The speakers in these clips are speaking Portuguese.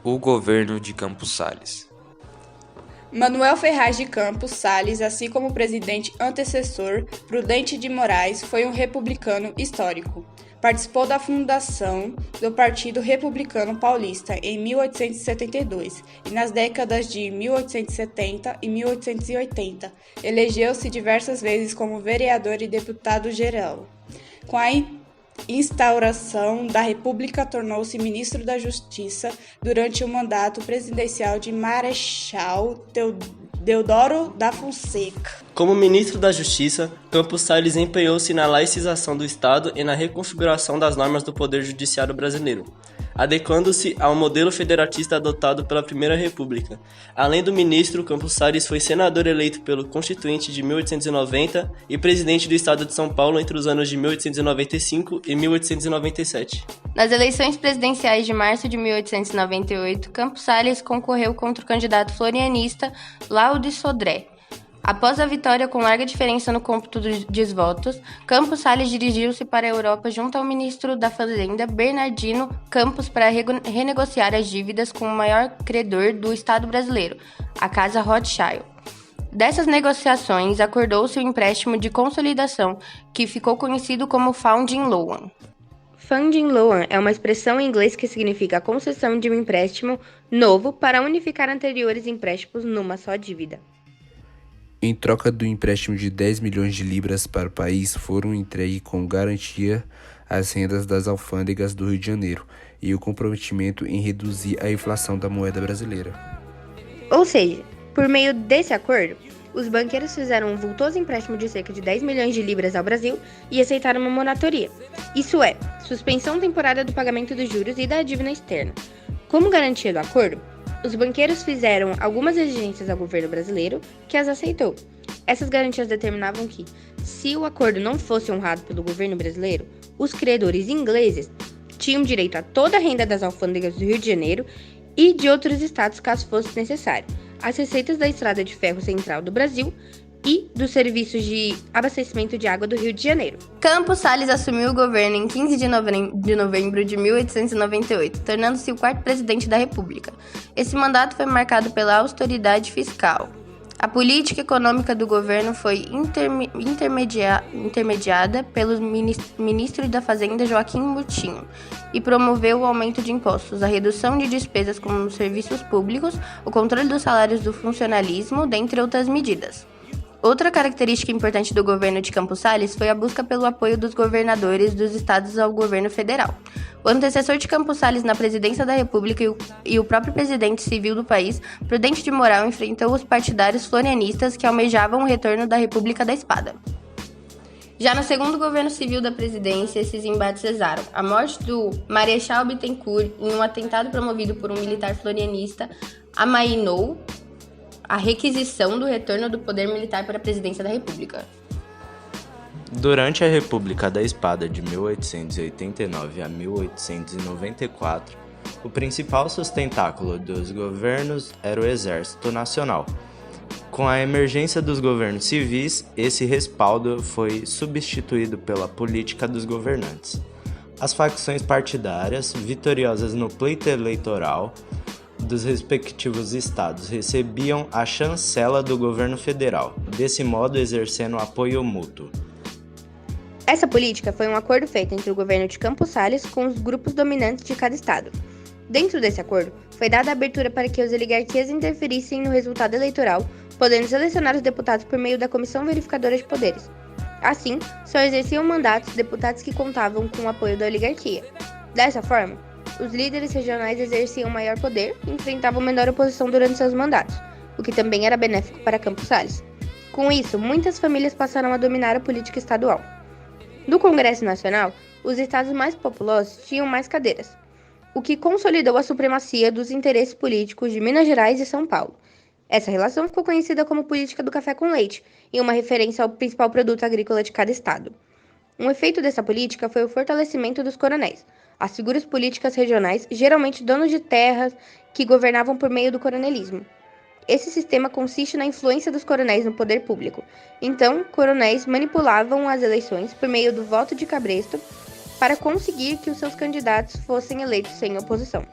O governo de Campos Sales. Manuel Ferraz de Campos Sales, assim como o presidente antecessor, Prudente de Moraes, foi um republicano histórico. Participou da fundação do Partido Republicano Paulista em 1872 e nas décadas de 1870 e 1880 elegeu-se diversas vezes como vereador e deputado-geral. Com a instauração da República, tornou-se ministro da Justiça durante o mandato presidencial de Marechal Deodoro da Fonseca. Como ministro da Justiça, Campos Sales empenhou-se na laicização do Estado e na reconfiguração das normas do Poder Judiciário brasileiro, adequando-se ao modelo federatista adotado pela Primeira República. Além do ministro, Campos Sales foi senador eleito pelo Constituinte de 1890 e presidente do Estado de São Paulo entre os anos de 1895 e 1897. Nas eleições presidenciais de março de 1898, Campos Sales concorreu contra o candidato florianista Laude Sodré. Após a vitória com larga diferença no cômputo dos votos, Campos Sales dirigiu-se para a Europa junto ao ministro da Fazenda, Bernardino Campos, para renegociar as dívidas com o maior credor do Estado brasileiro, a Casa Rothschild. Dessas negociações, acordou-se o empréstimo de consolidação, que ficou conhecido como Funding Loan. Funding Loan é uma expressão em inglês que significa a concessão de um empréstimo novo para unificar anteriores empréstimos numa só dívida. Em troca do empréstimo de 10 milhões de libras para o país, foram entregues com garantia as rendas das alfândegas do Rio de Janeiro e o comprometimento em reduzir a inflação da moeda brasileira. Ou seja, por meio desse acordo, os banqueiros fizeram um vultoso empréstimo de cerca de 10 milhões de libras ao Brasil e aceitaram uma moratoria, isso é, suspensão temporária do pagamento dos juros e da dívida externa. Como garantia do acordo, os banqueiros fizeram algumas exigências ao governo brasileiro, que as aceitou. Essas garantias determinavam que, se o acordo não fosse honrado pelo governo brasileiro, os credores ingleses tinham direito a toda a renda das alfândegas do Rio de Janeiro e de outros estados, caso fosse necessário, as receitas da Estrada de Ferro Central do Brasil e dos serviços de abastecimento de água do Rio de Janeiro. Campos Sales assumiu o governo em 15 de novembro de 1898, tornando-se o quarto presidente da República. Esse mandato foi marcado pela austeridade fiscal. A política econômica do governo foi intermediada pelo ministro da Fazenda Joaquim Moutinho e promoveu o aumento de impostos, a redução de despesas como serviços públicos, o controle dos salários do funcionalismo, dentre outras medidas. Outra característica importante do governo de Campos Sales foi a busca pelo apoio dos governadores dos estados ao governo federal. O antecessor de Campos Sales na presidência da República e o próprio presidente civil do país, Prudente de Moraes, enfrentou os partidários florianistas que almejavam o retorno da República da Espada. Já no segundo governo civil da presidência, esses embates cesaram. A morte do Marechal Bittencourt em um atentado promovido por um militar florianista amainou a requisição do retorno do poder militar para a presidência da República. Durante a República da Espada de 1889 a 1894, o principal sustentáculo dos governos era o Exército Nacional. Com a emergência dos governos civis, esse respaldo foi substituído pela política dos governantes. As facções partidárias, vitoriosas no pleito eleitoral dos respectivos estados, recebiam a chancela do governo federal, desse modo exercendo apoio mútuo. Essa política foi um acordo feito entre o governo de Campos Sales com os grupos dominantes de cada estado. Dentro desse acordo, foi dada a abertura para que as oligarquias interferissem no resultado eleitoral, podendo selecionar os deputados por meio da Comissão Verificadora de Poderes. Assim, só exerciam mandatos deputados que contavam com o apoio da oligarquia. Dessa forma, os líderes regionais exerciam maior poder e enfrentavam menor oposição durante seus mandatos, o que também era benéfico para Campos Sales. Com isso, muitas famílias passaram a dominar a política estadual. No Congresso Nacional, os estados mais populosos tinham mais cadeiras, o que consolidou a supremacia dos interesses políticos de Minas Gerais e São Paulo. Essa relação ficou conhecida como política do café com leite, em uma referência ao principal produto agrícola de cada estado. Um efeito dessa política foi o fortalecimento dos coronéis, as figuras políticas regionais, geralmente donos de terras, que governavam por meio do coronelismo. Esse sistema consiste na influência dos coronéis no poder público. Então, coronéis manipulavam as eleições por meio do voto de cabresto para conseguir que os seus candidatos fossem eleitos sem oposição.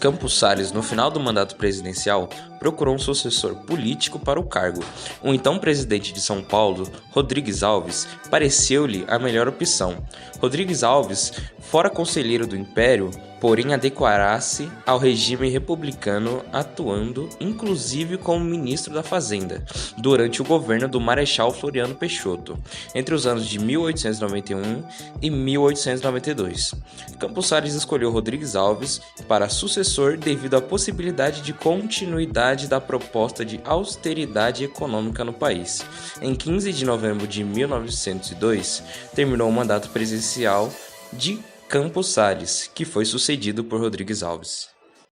Campos Salles, no final do mandato presidencial, procurou um sucessor político para o cargo. O então presidente de São Paulo, Rodrigues Alves, pareceu-lhe a melhor opção. Rodrigues Alves fora conselheiro do Império, porém adequara-se ao regime republicano, atuando inclusive como ministro da Fazenda, durante o governo do Marechal Floriano Peixoto, entre os anos de 1891 e 1892. Campos Salles escolheu Rodrigues Alves para sucessor devido à possibilidade de continuidade da proposta de austeridade econômica no país. Em 15 de novembro de 1902, terminou o mandato presidencial de Campos Salles, que foi sucedido por Rodrigues Alves.